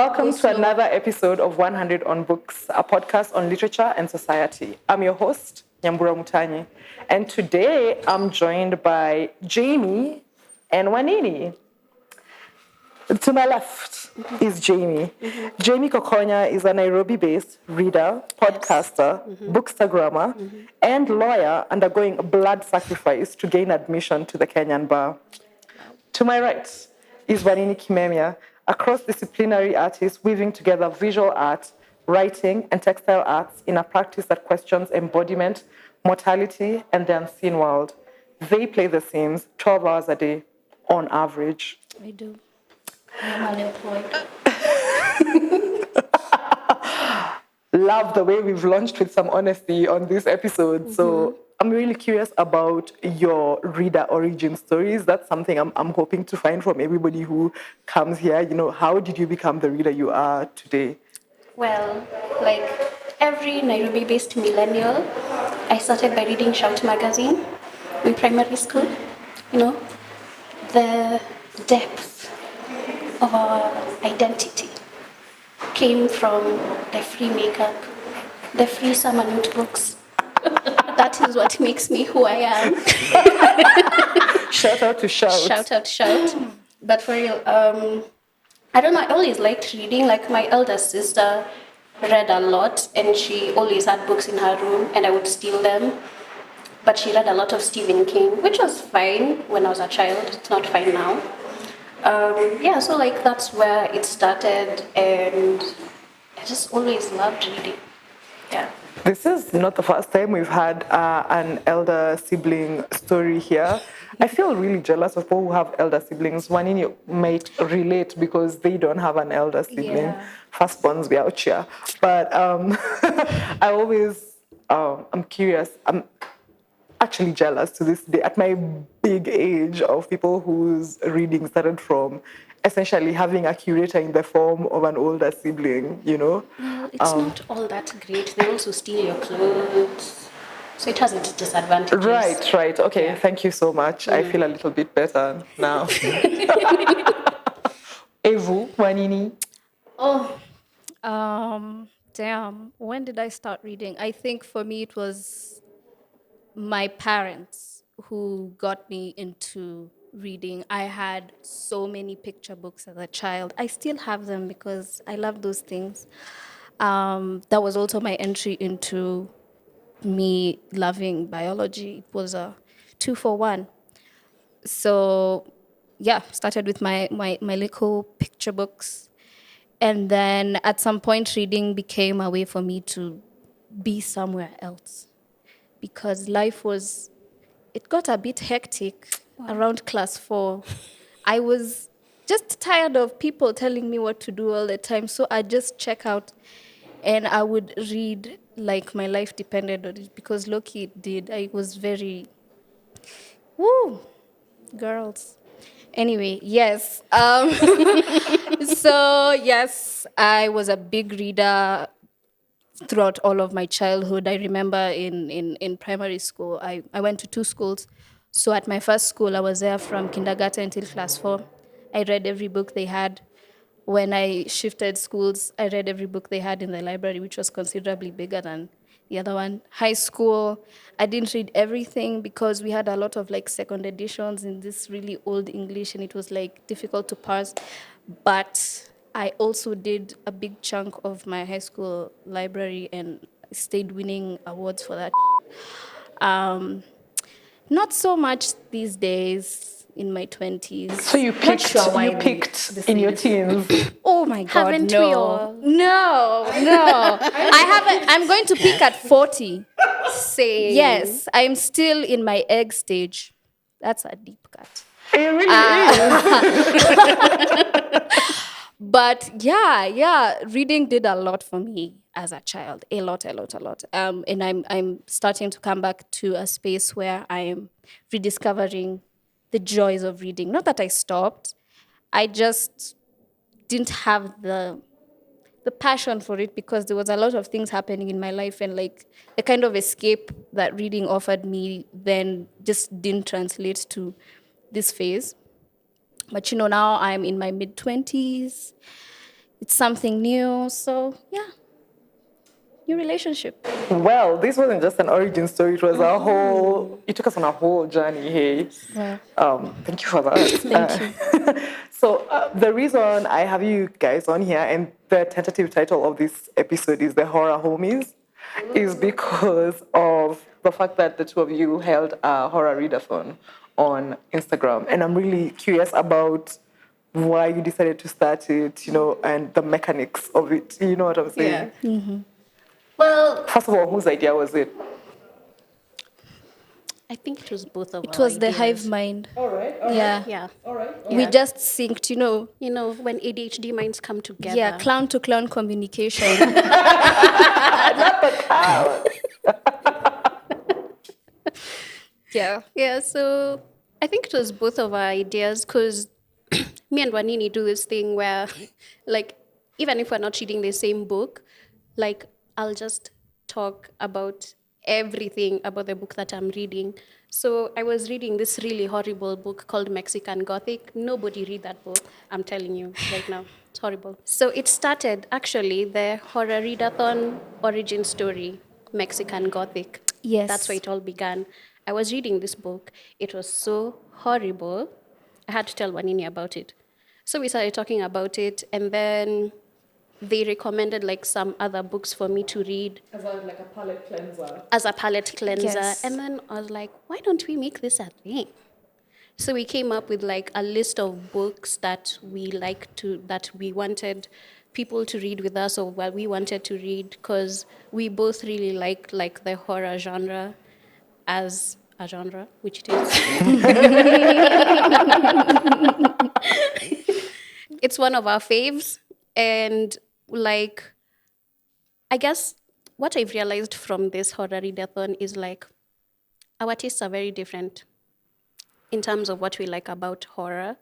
Welcome to another episode of 100 on Books, a podcast on literature and society. I'm your host, Nyambura Mutanyi, and today I'm joined by Jaimee and Wanini. To my left is Jaimee. Jaimee Kokonya is a Nairobi-based reader, podcaster, bookstagrammer, and lawyer undergoing blood sacrifice to gain admission to the Kenyan bar. To my right is Wanini Kimemiah, a cross-disciplinary artist weaving together visual art, writing, and textile arts in a practice that questions embodiment, mortality, and the unseen world. They play the scenes 12 hours a day on average. I do. I'm unemployed. Love the way we've launched with some honesty on this episode. So I'm really curious about your reader origin stories. That's something I'm hoping to find from everybody who comes here. You know, how did you become the reader you are today? Well, like every Nairobi-based millennial, I started by reading Shout magazine in primary school. You know, the depth of our identity came from the free makeup, the free summer notebooks. That is what makes me who I am. Shout out to Shout. Shout out, Shout. But for real, I don't know, I always liked reading. Like my elder sister read a lot and she always had books in her room and I would steal them. But she read a lot of Stephen King, which was fine when I was a child. It's not fine now. So like that's where it started and I just always loved reading. Yeah. This is not the first time we've had an elder sibling story here. I feel really jealous of people who have elder siblings. Wanini might relate because they don't have an elder sibling. Yeah. Firstborns, we out here. But I always, I'm curious. I'm actually jealous to this day at my big age of people whose reading started from essentially having a curator in the form of an older sibling, you know? Well, it's not all that great. They also steal your clothes. So it has its disadvantages. Right. Okay, Yeah. Thank you so much. I feel a little bit better now. Evu, Wanini. Oh, damn. When did I start reading? I think for me it was my parents who got me into reading. I had so many picture books as a child. I still have them because I love those things. That was also my entry into me loving biology. It was a 2-for-1. So, yeah, started with my little picture books. And then at some point, reading became a way for me to be somewhere else. Because it got a bit hectic around class 4. I was just tired of people telling me what to do all the time. So I just check out and I would read like my life depended on it because Loki did. I was very, girls. Anyway, yes. So, yes, I was a big reader throughout all of my childhood. I remember in primary school, I went to 2 schools. So at my first school, I was there from kindergarten until class 4. I read every book they had. When I shifted schools, I read every book they had in the library, which was considerably bigger than the other one. High school, I didn't read everything because we had a lot of like second editions in this really old English and it was like difficult to parse. But I also did a big chunk of my high school library and stayed winning awards for that. Not so much these days in my 20s. So you picked in your teens. Oh my God, Haven't no. we all? No. I haven't. I'm going to peak at 40. Same. Yes, I'm still in my egg stage. That's a deep cut. It really is. But yeah, reading did a lot for me as a child. A lot. And I'm starting to come back to a space where I am rediscovering the joys of reading. Not that I stopped. I just didn't have the passion for it because there was a lot of things happening in my life and like the kind of escape that reading offered me then just didn't translate to this phase. But now I'm in my mid-20s. It's something new. So, yeah, new relationship. Well, this wasn't just an origin story. It was a whole. It took us on a whole journey. Hey, Wow. thank you for that. Thank you. So the reason I have you guys on here and the tentative title of this episode is the Horror Homies, is because of the fact that the two of you held a Horror Read-a-Thon on Instagram, and I'm really curious about why you decided to start it, and the mechanics of it. You know what I'm saying? Yeah. Well, First of all, whose idea was it? I think it was both of It our was the hive ideas. mind. All right. Yeah. Yeah. All right. We Yeah. just synced, You know, when ADHD minds come together. Yeah, clown to clown communication. Yeah. Yeah, so I think it was both of our ideas because me and Wanini do this thing where, like, even if we're not reading the same book, like, I'll just talk about everything about the book that I'm reading. So I was reading this really horrible book called Mexican Gothic. Nobody read that book, I'm telling you right now. It's horrible. So it started, actually, the Horror Read-a-Thon origin story, Mexican Gothic. Yes. That's where it all began. I was reading this book. It was so horrible. I had to tell Wanini about it. So we started talking about it, and then they recommended like some other books for me to read As like a palate cleanser. as a palate cleanser. Yes. And then I was like, why don't we make this a thing? So we came up with like a list of books that we wanted people to read with us, or what we wanted to read, because we both really like the horror genre as a genre, which it is. It's one of our faves, and like, I guess what I've realized from this Horror Read-a-Thon is like our tastes are very different in terms of what we like about horror,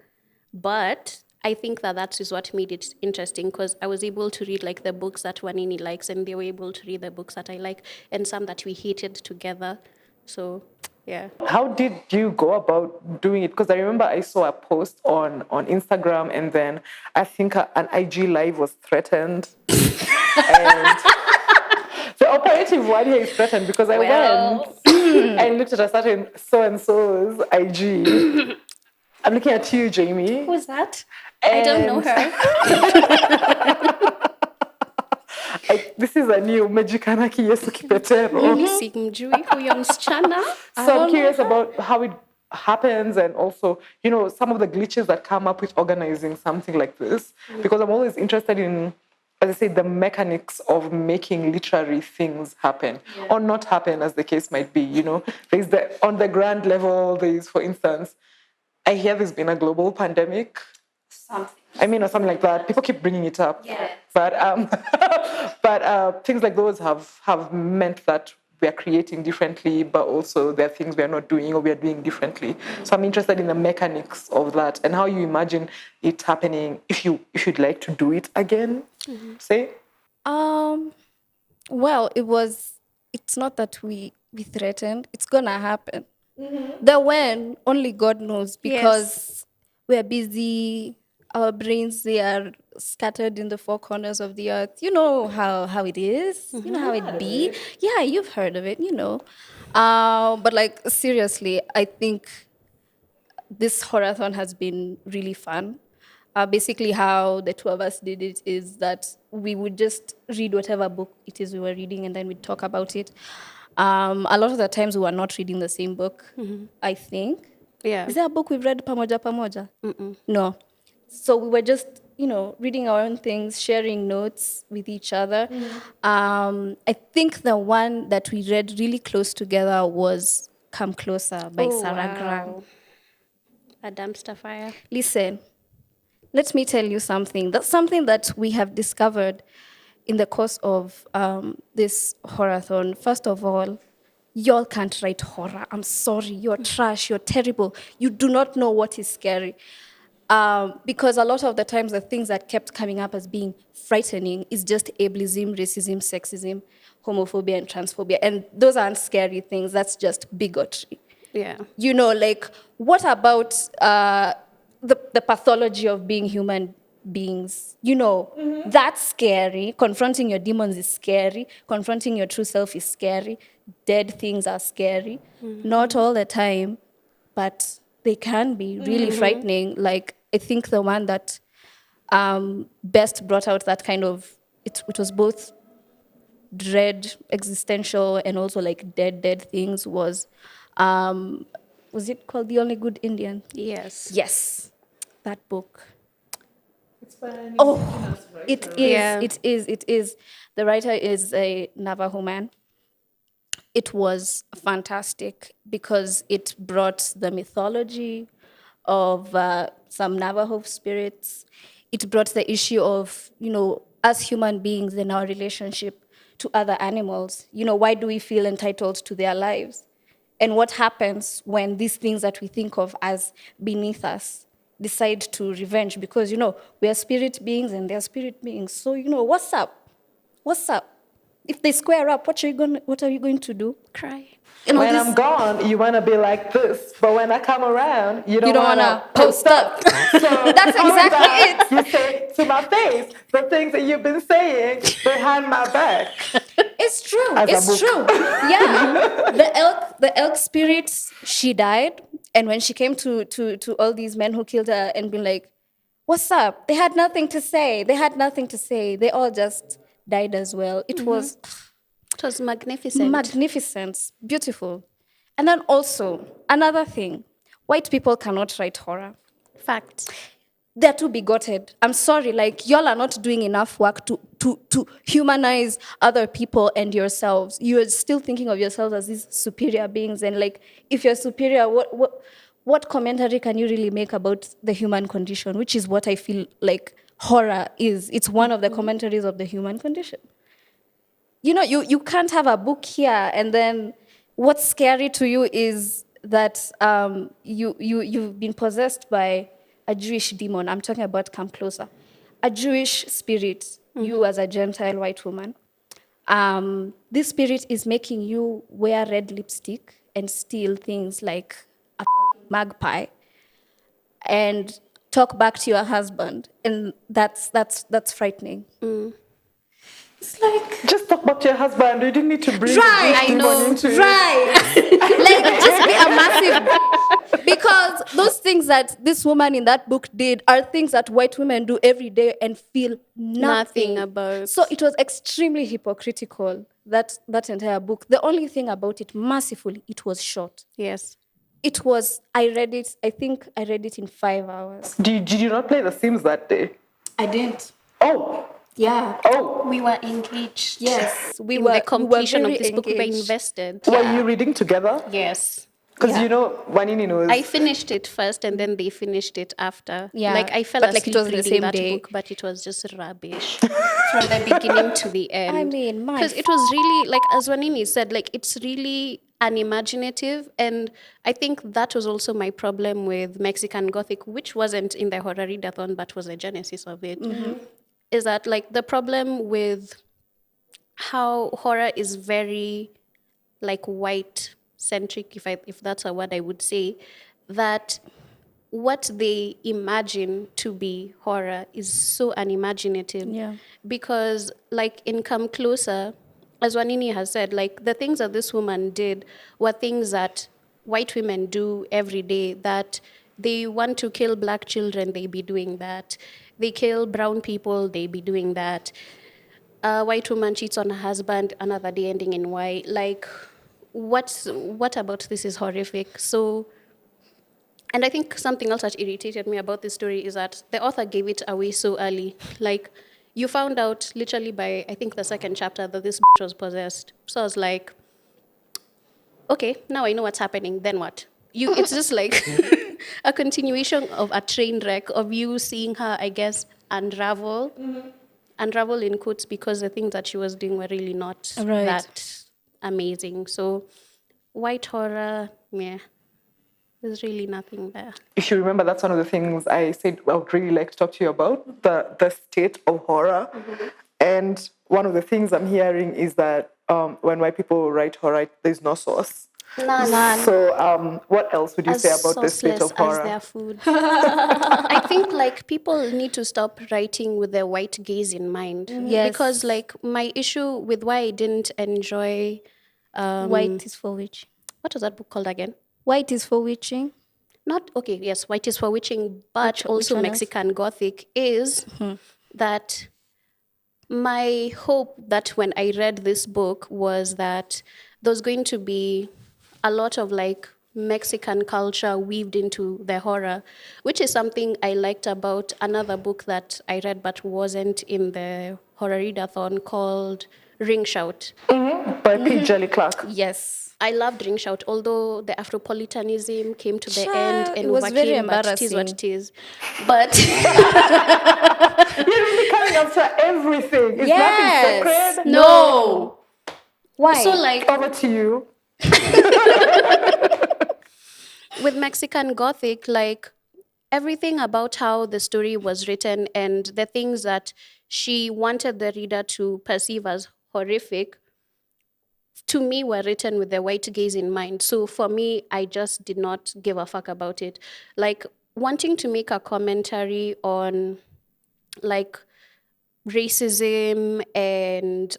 but I think that is what made it interesting, because I was able to read like the books that Wanini likes, and they were able to read the books that I like, and some that we hated together. So, yeah. How did you go about doing it? Because I remember I saw a post on Instagram, and then I think an IG live was threatened. And the operative one here is threatened because I went and looked at a certain so-and-so's IG. I'm looking at you, Jaimee. Who's that? I don't know her. This is a new Mejikanaki Yesu Kipetero. Simjui huyo msichana. So I'm curious about how it happens, and also, some of the glitches that come up with organizing something like this, because I'm always interested in, as I say, the mechanics of making literary things happen or not happen, as the case might be. There's on the grand level, there's, for instance, I hear there's been a global pandemic. Or something like that. People keep bringing it up. Yes. But things like those have meant that we are creating differently, but also there are things we are not doing, or we are doing differently. So I'm interested in the mechanics of that and how you imagine it happening if you'd like to do it again, say? Well, it's not that we threatened. It's gonna happen. The when, only God knows, because we're busy. Our brains, they are scattered in the four corners of the earth. You know how it is. You know how it be. Yeah, you've heard of it, But like, seriously, I think this Horror-a-thon has been really fun. Basically, how the two of us did it is that we would just read whatever book it is we were reading, and then we'd talk about it. A lot of the times we were not reading the same book, I think. Yeah. Is there a book we've read pamoja? No. So we were just, reading our own things, sharing notes with each other. I think the one that we read really close together was Come Closer by Sarah Graham. A dumpster fire. Listen, let me tell you something. That's something that we have discovered in the course of this Horror-a-thon. First of all, y'all can't write horror. I'm sorry. You're trash. You're terrible. You do not know what is scary. Because a lot of the times the things that kept coming up as being frightening is just ableism, racism, sexism, homophobia, and transphobia. And those aren't scary things. That's just bigotry. Yeah. What about the pathology of being human beings. You know, that's scary. Confronting your demons is scary. Confronting your true self is scary. Dead things are scary. Not all the time, but they can be really frightening. Like, I think the one that best brought out that kind of, it was both dread, existential, and also like dead things was it called The Only Good Indian? Yes. Yes, that book. It's by Oh, right? it is, Yeah. it is. The writer is a Navajo man. It was fantastic because it brought the mythology of some Navajo spirits. It brought the issue of, you know, us human beings in our relationship to other animals. You know, why do we feel entitled to their lives? And what happens when these things that we think of as beneath us decide to revenge? Because, you know, we are spirit beings and they're spirit beings. So, you know, what's up? What's up? If they square up, what are you going to do? Cry. You know, When this, I'm gone, you want to be like this, but when I come around, you don't don't want to wanna post up. So That's all exactly that it. you say to my face, the things that you've been saying behind my back. It's true. As a It's book. true. Yeah. The elk spirit, she died. And when she came to all these men who killed her and been like, what's up? They had nothing to say. They all just died as well. It was It was magnificent. magnificent, beautiful. And then also, another thing, white people cannot write horror. Fact. They're too bigoted. I'm sorry, like, y'all are not doing enough work to humanize other people and yourselves. You're still thinking of yourselves as these superior beings. And like, if you're superior, what commentary can you really make about the human condition? Which is what I feel like horror is. It's one of the commentaries of the human condition. You know, you can't have a book here and then what's scary to you is that you've been possessed by a Jewish demon. I'm talking about Come Closer. A Jewish spirit, you as a Gentile white woman. This spirit is making you wear red lipstick and steal things like a magpie and talk back to your husband. And that's frightening. It's like, Just talk about your husband. You didn't need to bring Right, this I demon know, into it. right. Like, just be a massive bitch. Because those things that this woman in that book did are things that white women do every day and feel nothing about. So it was extremely hypocritical, that entire book. The only thing about it, mercifully, it was short. Yes. It was, I think I read it in 5 hours. Did you not play The Sims that day? I didn't. Oh, Yeah. oh. We were engaged. Yes. We in were the completion very of this book. We were engaged. invested. Were you reading together? Yes. Because Yeah. you know, Wanini knows. I finished it first and then they finished it after. Yeah, Like I fell but, like, asleep it was the reading same that day. book, but it was just rubbish from the beginning to the end. I mean, my because it was really like as Wanini said, like it's really unimaginative, and I think that was also my problem with Mexican Gothic, which wasn't in the Horror Read-a-Thon, but was the genesis of it. Is that like the problem with how horror is very like white centric, if that's a word I would say, that what they imagine to be horror is so unimaginative. Yeah. Because like in Come Closer, as Wanini has said, like the things that this woman did were things that white women do every day, that they want to kill black children, they be doing that. They kill brown people, they be doing that. A white woman cheats on her husband, another day ending in Y. Like, what about this is horrific? So, and I think something else that irritated me about this story is that the author gave it away so early. Like, you found out literally by, I think, the second chapter that this bitch was possessed. So I was like, okay, now I know what's happening. Then what? It's just like a continuation of a train wreck of you seeing her, I guess, unravel in quotes, because the things that she was doing were really not Right. that amazing. So white horror, yeah, there's really nothing there. If you remember, that's one of the things I said I would really like to talk to you about, the state of horror. And one of the things I'm hearing is that when white people write horror, there's no source. None. So, what else would you As say about this bit sauceless of as horror? their food. I think like people need to stop writing with their white gaze in mind. Yes. Because like my issue with why I didn't enjoy White is for witch. what was that book called again? White is for witching. Not okay, yes, White is for Witching, but Which also one else? Mexican Gothic is that my hope that when I read this book was that there's going to be a lot of like Mexican culture weaved into the horror, which is something I liked about another book that I read but wasn't in the Horror Read-a-Thon called Ring Shout. By Pete Jelly Clark. Yes. I loved Ring Shout, although the Afropolitanism came to the end and It was very overcame, but it is what embarrassing. it is. But You're really coming after everything. Is Yes. nothing sacred? no. Why? So like Over to you. with Mexican Gothic, like everything about how the story was written and the things that she wanted the reader to perceive as horrific, to me, were written with the white gaze in mind. So for me, I just did not give a fuck about it. Like wanting to make a commentary on like racism and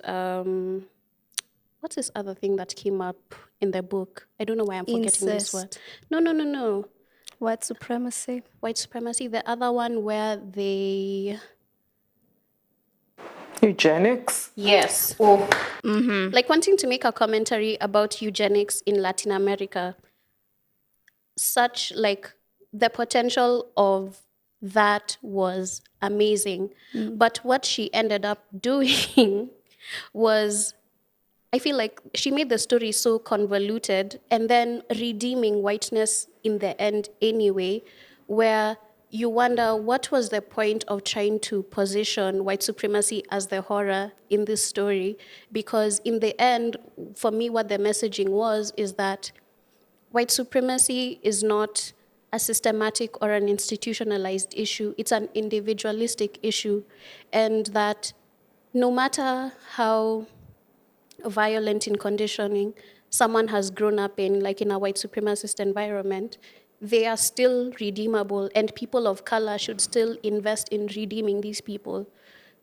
what's this other thing that came up in the book? I don't know why I'm forgetting this word. Incest. No. White supremacy. White supremacy. The other one where they... Eugenics. Yes. Like wanting to make a commentary about eugenics in Latin America. Such like the potential of that was amazing. But what she ended up doing was, I feel like she made the story so convoluted and then redeeming whiteness in the end anyway, where you wonder what was the point of trying to position white supremacy as the horror in this story? Because in the end, for me, what the messaging was is that white supremacy is not a systematic or an institutionalized issue. It's an individualistic issue. And that no matter how violent in conditioning someone has grown up in, like in a white supremacist environment, they are still redeemable, and people of color should still invest in redeeming these people.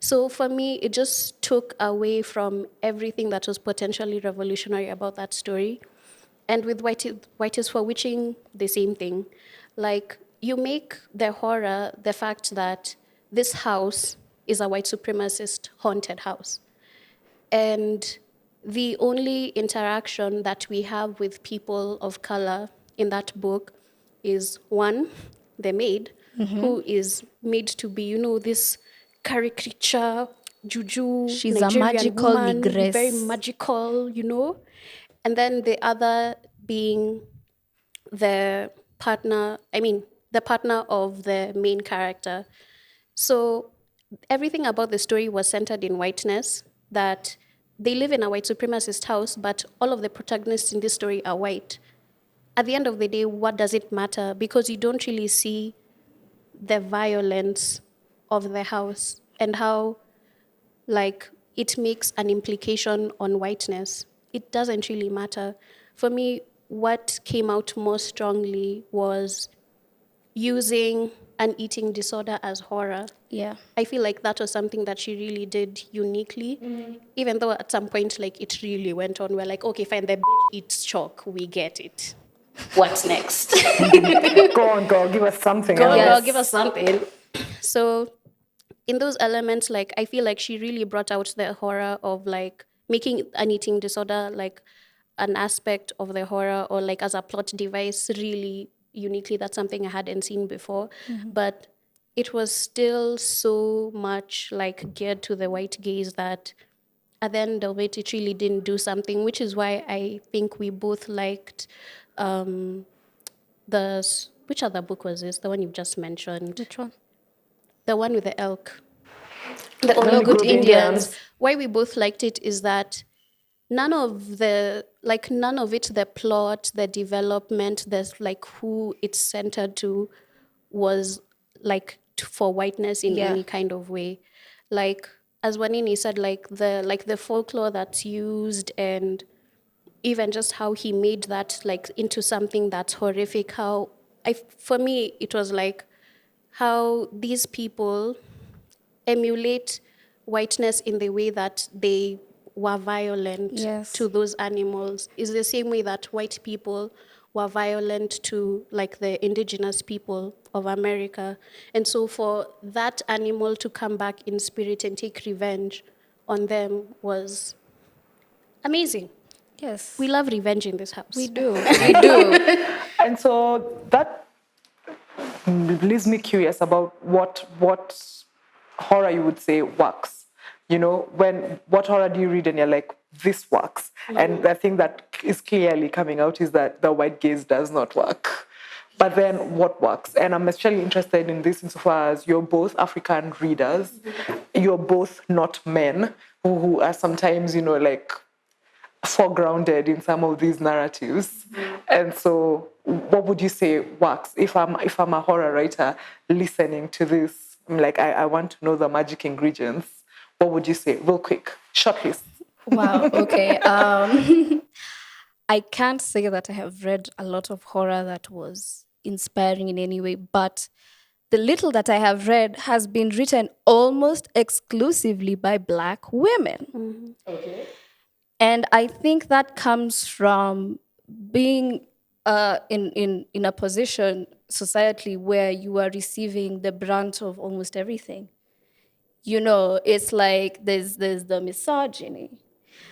So for me, it just took away from everything that was potentially revolutionary about that story. And with White is for Witching, the same thing. Like, you make the horror the fact that this house is a white supremacist haunted house. And the only interaction that we have with people of color in that book is one, the maid, who is made to be, this caricature, juju, She's a Nigerian magical woman, negress. very magical. And then the other being the partner of the main character. So everything about the story was centered in whiteness, that they live in a white supremacist house, but all of the protagonists in this story are white. At the end of the day, what does it matter? Because you don't really see the violence of the house and how, like, it makes an implication on whiteness. It doesn't really matter. For me, what came out more strongly was using an eating disorder as horror. Yeah. I feel like that was something that she really did uniquely, even though at some point, like, it really went on. We're like, okay, fine, the bitch eats chalk, we get it. What's next? Go on, girl, give us something Girl, else. give us something. So in those elements, like, I feel like she really brought out the horror of, like, making an eating disorder, like, an aspect of the horror, or, like, as a plot device, really uniquely. That's something I hadn't seen before. But it was still so much, like, geared to the white gaze that at the end of it, it really didn't do something, which is why I think we both liked which other book was this? The one you've just mentioned. Which one? The one with the elk. The Only Only Good Good Indians. Indians. Why we both liked it is that none of it, the plot, the development, like, who it's centered to, was, like, for whiteness in any kind of way. Like, as Wanini said, like the folklore that's used and even just how he made that like into something that's horrific. For me, it was like how these people emulate whiteness in the way that they were violent Yes. to those animals is the same way that white people were violent to like the indigenous people of America. And so for that animal to come back in spirit and take revenge on them was amazing. Yes. We love revenge in this house. We do. We do. And so that leaves me curious about what horror you would say works. You know, what horror do you read and you're like, this works? And the thing that is clearly coming out is that the white gaze does not work. But then what works? And I'm especially interested in this insofar as you're both African readers. You're both not men who are sometimes, you know, like foregrounded in some of these narratives. And so what would you say works? If I'm a horror writer listening to this, I'm like, I want to know the magic ingredients. What would you say? Real quick, short list. Wow. Okay. I can't say that I have read a lot of horror that was inspiring in any way, but the little that I have read has been written almost exclusively by Black women. Okay. And I think that comes from being in a position societally where you are receiving the brunt of almost everything. You know, it's like there's the misogyny,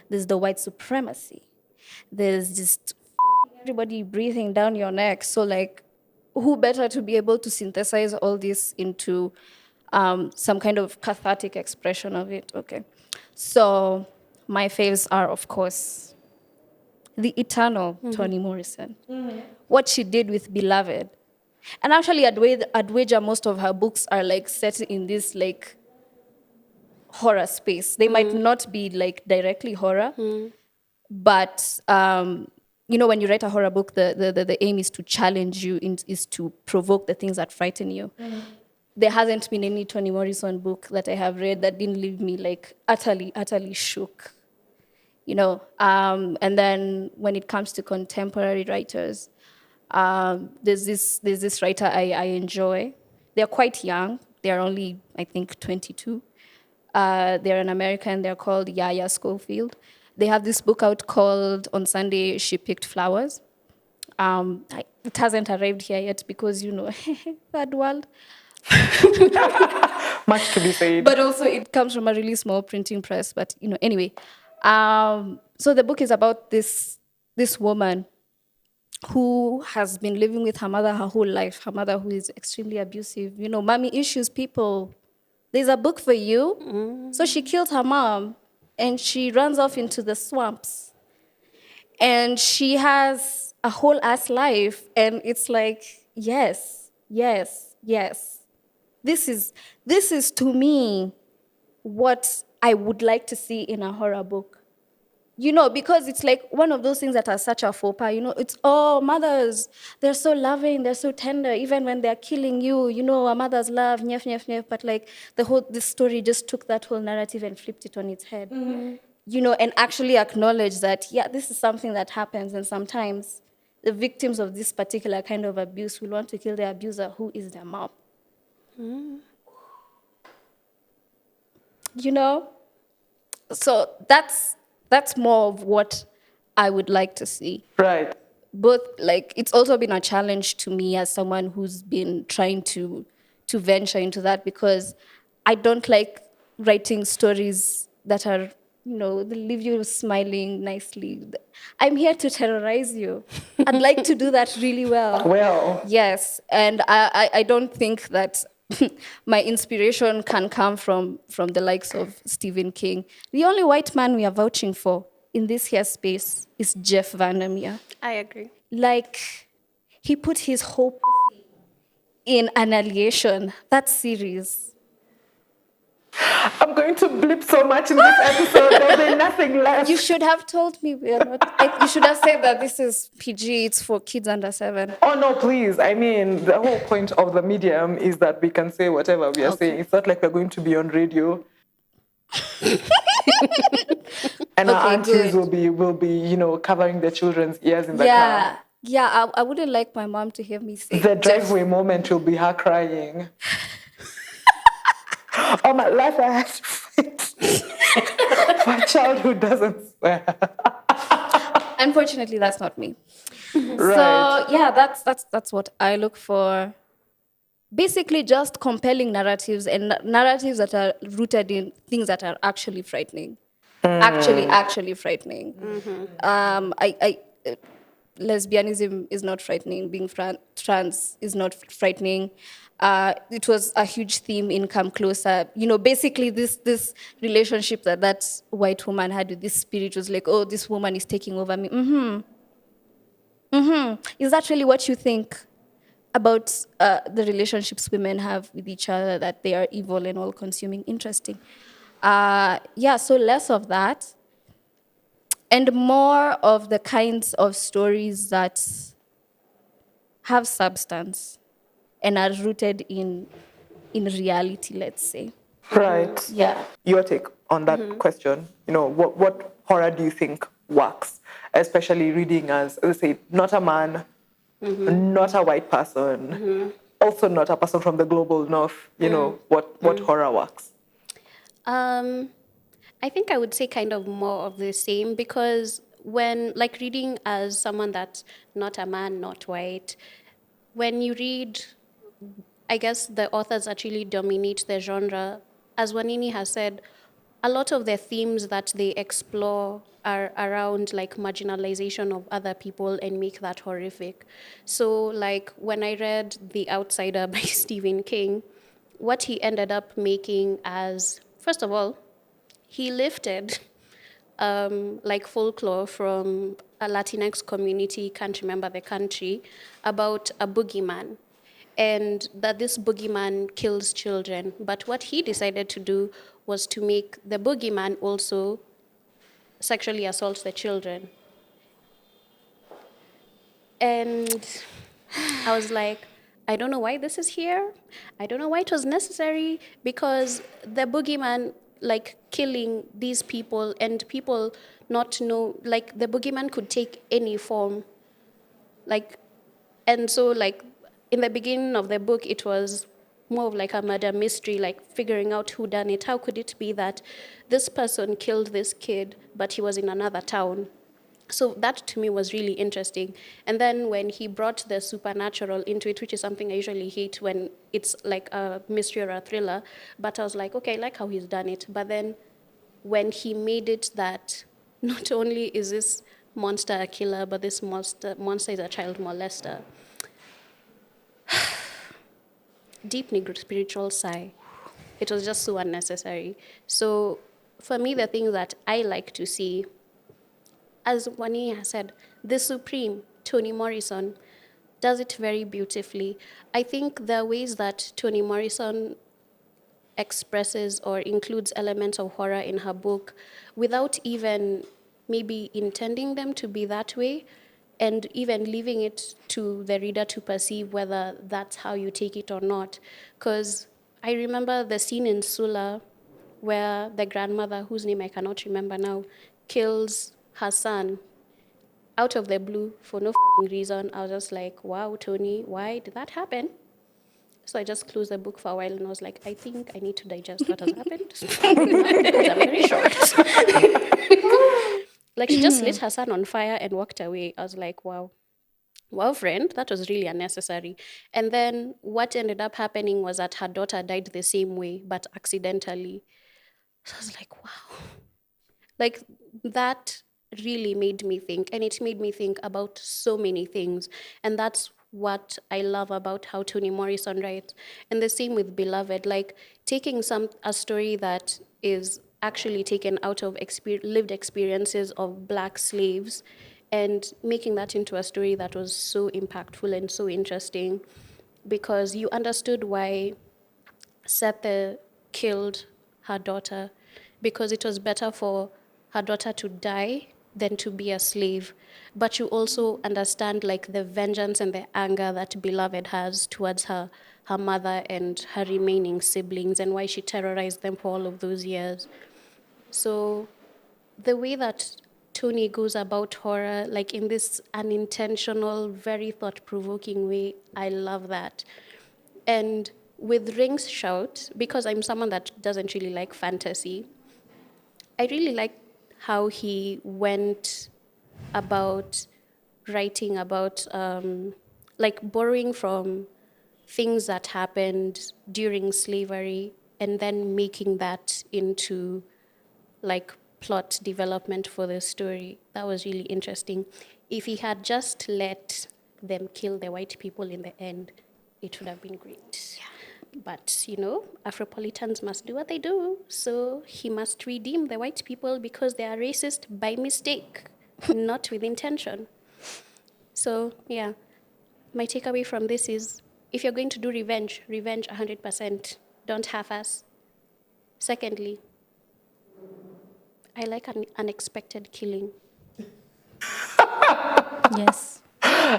there's the white supremacy, there's just everybody breathing down your neck. So like, who better to be able to synthesize all this into some kind of cathartic expression of it? Okay, so my faves are, of course, the eternal Toni Morrison. What she did with Beloved. And actually, I'd wager most of her books are like set in this like horror space. They might not be like directly horror, but you know, when you write a horror book, the aim is to challenge you, is to provoke the things that frighten you. There hasn't been any Toni Morrison book that I have read that didn't leave me like utterly shook. You know, and then when it comes to contemporary writers, there's this writer I enjoy. They're quite young. They're only, I think, 22. They're an American. They're called Yaya Schofield. They have this book out called On Sunday She Picked Flowers. It hasn't arrived here yet because, you know, third world. Much to be said. But also it comes from a really small printing press. But, you know, anyway. So the book is about this woman who has been living with her mother her whole life. Her mother who is extremely abusive. You know, mommy issues, people. There's a book for you. So she killed her mom and she runs off into the swamps. And she has a whole ass life. And it's like, yes. This is to me what I would like to see in a horror book. You know, because it's like one of those things that are such a faux pas. You know, it's, oh, mothers, they're so loving, they're so tender, even when they're killing you. You know, a mother's love, nyef, nyef, nyef. But like this story just took that whole narrative and flipped it on its head. You know, and actually acknowledge that, yeah, this is something that happens. And sometimes the victims of this particular kind of abuse will want to kill their abuser, who is their mom. You know? So that's more of what I would like to see. Right. Both, like, it's also been a challenge to me as someone who's been trying to venture into that, because I don't like writing stories that are, you know, they leave you smiling nicely. I'm here to terrorize you. I'd like to do that really well. Well. Yes, and I don't think that my inspiration can come from the likes of Stephen King. The only white man we are vouching for in this here space is Jeff Vandermeer. I agree. Like, he put his hope in Annihilation, that series. I'm going to blip so much in this episode, there'll be nothing left. You should have told me we are not. Like, you should have said that this is PG, it's for kids under 7. Oh, no, please. I mean, the whole point of the medium is that we can say whatever we are saying. It's not like we're going to be on radio. And our Okay, aunties good. will be covering their children's ears in the car. Yeah, I wouldn't like my mom to hear me say The driveway moment will be her crying. All my life I had to fight for a child who doesn't swear. Unfortunately, that's not me. Right. So yeah, that's what I look for. Basically, just compelling narratives and narratives that are rooted in things that are actually frightening. Actually frightening. Lesbianism is not frightening. Being trans is not frightening. It was a huge theme in Come Closer. Basically this relationship that white woman had with this spirit was like, oh, this woman is taking over me. Is that really what you think about the relationships women have with each other, that they are evil and all-consuming? Interesting. So less of that and more of the kinds of stories that have substance and are rooted in reality, let's say. Right. Yeah. Your take on that question. What horror do you think works? Especially reading as I say, not a man, not a white person, also not a person from the global north. What horror works? I think I would say kind of more of the same, because when, like, reading as someone that's not a man, not white, when you read, I guess the authors actually dominate the genre. As Wanini has said, a lot of the themes that they explore are around like marginalization of other people and make that horrific. So like when I read The Outsider by Stephen King, what he ended up making as, first of all, he lifted like folklore from a Latinx community, can't remember the country, about a boogeyman. And that this boogeyman kills children. But what he decided to do was to make the boogeyman also sexually assault the children. And I was like, I don't know why this is here. I don't know why it was necessary, because the boogeyman, like killing these people and people not know, like the boogeyman could take any form. Like, and so like in the beginning of the book, it was more of like a murder mystery, like figuring out who done it. How could it be that this person killed this kid, but he was in another town? So that to me was really interesting. And then when he brought the supernatural into it, which is something I usually hate when it's like a mystery or a thriller, but I was like, okay, I like how he's done it. But then when he made it that not only is this monster a killer, but this monster is a child molester. Deep Negro spiritual sigh. It was just so unnecessary. So for me, the thing that I like to see, as Wani has said, the Supreme, Toni Morrison, does it very beautifully. I think the ways that Toni Morrison expresses or includes elements of horror in her book without even maybe intending them to be that way, and even leaving it to the reader to perceive whether that's how you take it or not. Because I remember the scene in Sula where the grandmother, whose name I cannot remember now, kills her son out of the blue for no reason. I was just like, wow, Toni, why did that happen? So I just closed the book for a while and I was like, I think I need to digest what has happened. Because I'm very shocked. Like, she just lit her son on fire and walked away. I was like, wow. Well, friend, that was really unnecessary. And then what ended up happening was that her daughter died the same way, but accidentally. So I was like, wow. Like, that really made me think. And it made me think about so many things. And that's what I love about how Toni Morrison writes. And the same with Beloved. Like, taking a story that is actually taken out of lived experiences of Black slaves and making that into a story that was so impactful and so interesting, because you understood why Sethe killed her daughter, because it was better for her daughter to die than to be a slave. But you also understand like the vengeance and the anger that Beloved has towards her mother and her remaining siblings, and why she terrorized them for all of those years. So the way that Tony goes about horror, like in this unintentional, very thought-provoking way, I love that. And with Ring's Shout, because I'm someone that doesn't really like fantasy, I really like how he went about writing about, like borrowing from things that happened during slavery and then making that into like plot development for the story. That was really interesting. If he had just let them kill the white people in the end, it would have been great. Yeah. But, you know, Afropolitans must do what they do. So he must redeem the white people because they are racist by mistake, not with intention. So, yeah, my takeaway from this is if you're going to do revenge, revenge 100%. Don't half-ass. Secondly, I like an unexpected killing. Yes.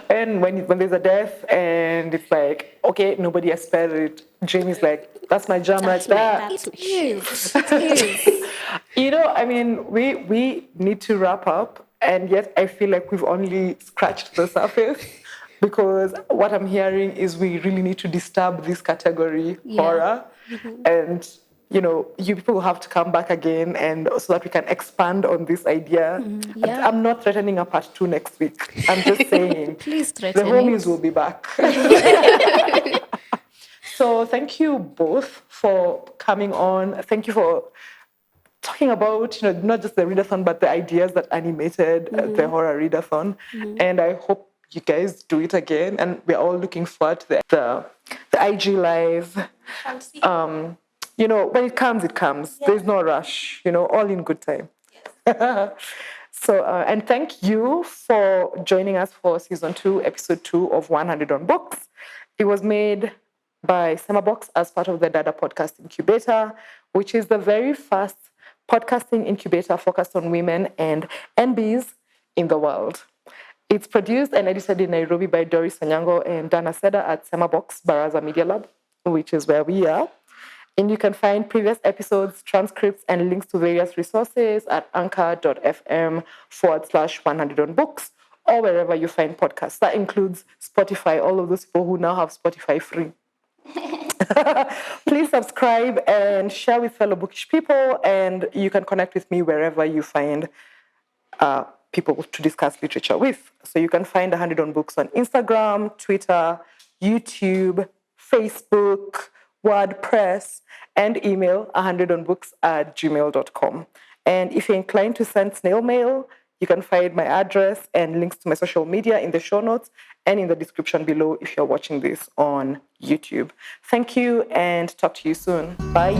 And when there's a death and it's like, okay, nobody expected it, Jamie's like, that's my jam right there. That's my shit. It is. You know, I mean, we need to wrap up, and yet I feel like we've only scratched the surface because what I'm hearing is we really need to disturb this category, horror, and you know, you people have to come back again, and so that we can expand on this idea. Yeah. I'm not threatening a part 2 next week. I'm just saying, Please the threaten homies it. will be back. So thank you both for coming on. Thank you for talking about, you know, not just the readathon, but the ideas that animated the Horror Read-a-Thon. And I hope you guys do it again. And we're all looking forward to the IG Live. You know, when it comes, it comes. There's no rush, you know, all in good time. So, and thank you for joining us for season 2, episode 2 of 100 on Books. It was made by Summerbox as part of the Dada Podcast Incubator, which is the very first podcasting incubator focused on women and NBs in the world. It's produced and edited in Nairobi by Doris Onyango and Dana Seda at Summerbox Baraza Media Lab, which is where we are. And you can find previous episodes, transcripts, and links to various resources at anchor.fm/100 on books or wherever you find podcasts. That includes Spotify, all of those people who now have Spotify free. Please subscribe and share with fellow bookish people, and you can connect with me wherever you find people to discuss literature with. So you can find 100 on Books on Instagram, Twitter, YouTube, Facebook, WordPress, and email 100onbooks@gmail.com. And if you're inclined to send snail mail, you can find my address and links to my social media in the show notes and in the description below if you're watching this on YouTube. Thank you and talk to you soon. Bye.